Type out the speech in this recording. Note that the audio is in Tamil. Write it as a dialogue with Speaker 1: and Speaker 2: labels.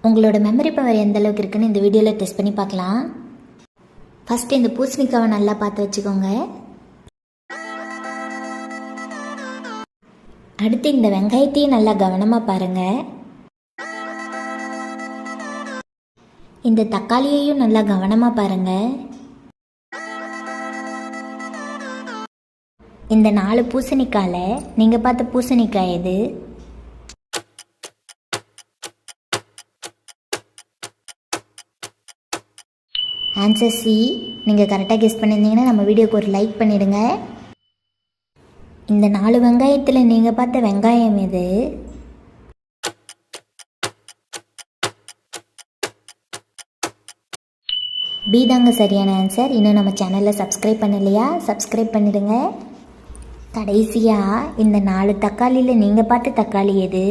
Speaker 1: உங்களோட மெமரி பவர் எந்த அளவுக்கு இருக்குன்னு இந்த வீடியோவில் டெஸ்ட் பண்ணி பார்க்கலாம். ஃபஸ்ட்டு இந்த பூசணிக்காவை நல்லா பார்த்து வச்சுக்கோங்க. அடுத்து இந்த வெங்காயத்தையும் நல்லா கவனமாக பாருங்கள். இந்த தக்காளியையும் நல்லா கவனமாக பாருங்கள். இந்த 4 பூசணிக்காயில் நீங்கள் பார்த்த பூசணிக்காய் எது? Answer C. நீங்கள் கரெக்டாக கெஸ் பண்ணியிருந்தீங்கன்னா நம்ம வீடியோக்கு ஒரு லைக் பண்ணிவிடுங்க. இந்த 4 வெங்காயத்தில் நீங்கள் பார்த்த வெங்காயம் எது? பி தாங்க சரியான ஆன்சர். இன்னும் நம்ம சேனலில் சப்ஸ்கிரைப் பண்ணலையா? சப்ஸ்கிரைப் பண்ணிடுங்க. கடைசியாக இந்த 4 தக்காளியில் நீங்கள் பார்த்த தக்காளி எது?